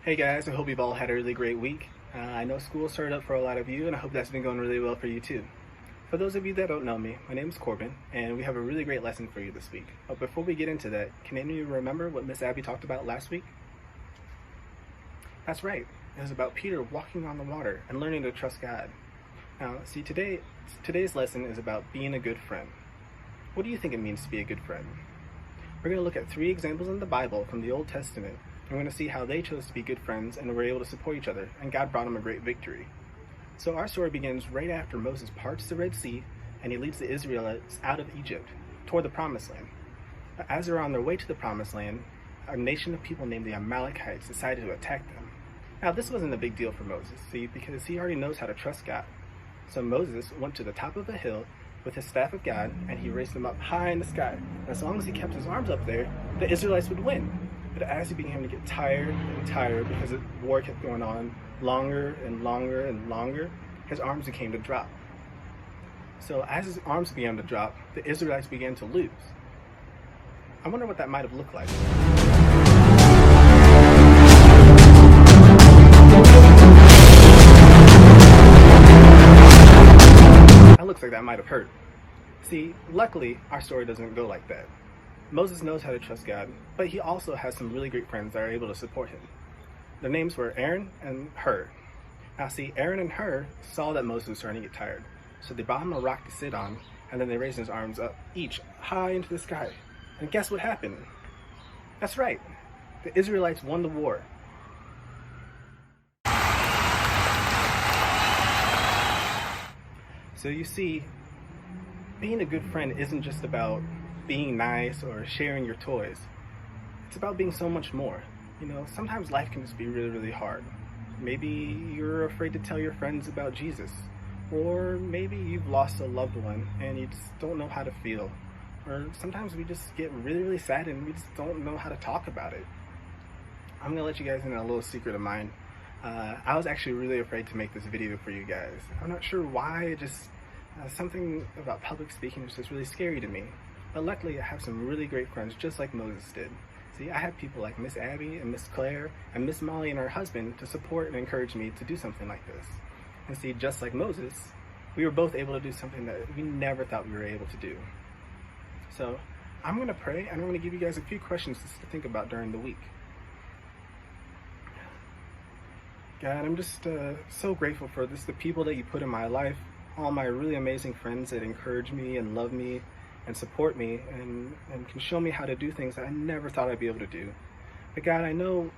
Hey guys, I hope you've all had a really great week. I know school started up for a lot of you, and I hope that's been going really well for you too. For those of you that don't know me, my name is Corbin, and we have a really great lesson for you this week. But before we get into that, can any of you remember what Miss Abby talked about last week? That's right, it was about Peter walking on the water and learning to trust God. Now, see, today's lesson is about being a good friend. What do you think it means to be a good friend? We're going to look at 3 examples in the Bible from the Old Testament. We're going to see how they chose to be good friends and were able to support each other, and God brought them a great victory. So our story begins right after Moses parts the Red Sea and he leads the Israelites out of Egypt toward the Promised Land. As they're on their way to the Promised Land, a nation of people named the Amalekites decided to attack them. Now this wasn't a big deal for Moses, see, because he already knows how to trust God. So Moses went to the top of a hill with his staff of God and he raised them up high in the sky. As long as he kept his arms up there, the Israelites would win. But as he began to get tired and tired because the war kept going on longer and longer and longer, his arms began to drop. So as his arms began to drop, the Israelites began to lose. I wonder what that might have looked like. That looks like that might have hurt. See, luckily, our story doesn't go like that. Moses knows how to trust God, but he also has some really great friends that are able to support him. Their names were Aaron and Hur. Now see, Aaron and Hur saw that Moses was starting to get tired, so they brought him a rock to sit on, and then they raised his arms up, each high into the sky. And guess what happened? That's right, the Israelites won the war. So you see, being a good friend isn't just about being nice or sharing your toys. It's about being so much more. You know, sometimes life can just be really, really hard. Maybe you're afraid to tell your friends about Jesus, or maybe you've lost a loved one and you just don't know how to feel. Or sometimes we just get really, really sad and we just don't know how to talk about it. I'm gonna let you guys in a little secret of mine. I was actually really afraid to make this video for you guys. I'm not sure why, it just something about public speaking is just really scary to me. But luckily I have some really great friends just like Moses did. See, I have people like Miss Abby and Miss Claire and Miss Molly and her husband to support and encourage me to do something like this. And see, just like Moses, we were both able to do something that we never thought we were able to do. So I'm going to pray and I'm going to give you guys a few questions just to think about during the week. God, I'm just so grateful for the people that you put in my life, all my really amazing friends that encourage me and love me and support me and can show me how to do things that I never thought I'd be able to do. But God, I know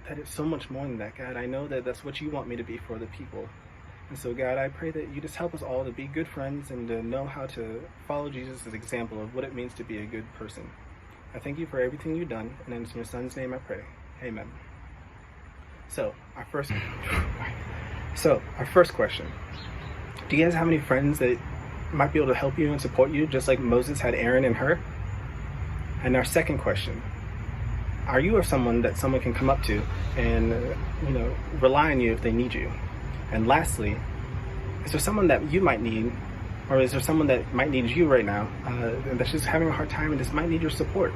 that it's so much more than that, God. I know that that's what you want me to be for the people. And so God, I pray that you just help us all to be good friends and to know how to follow Jesus' example of what it means to be a good person. I thank you for everything you've done, and in your son's name I pray. Amen. So, our first question. Do you guys have any friends that might be able to help you and support you just like Moses had Aaron and Hur? And our second question, are you someone that someone can come up to and rely on you if they need you? And lastly, is there someone that you might need, or is there someone that might need you right now that's just having a hard time and just might need your support?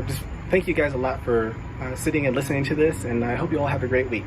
Just thank you guys a lot for sitting and listening to this, and I hope you all have a great week.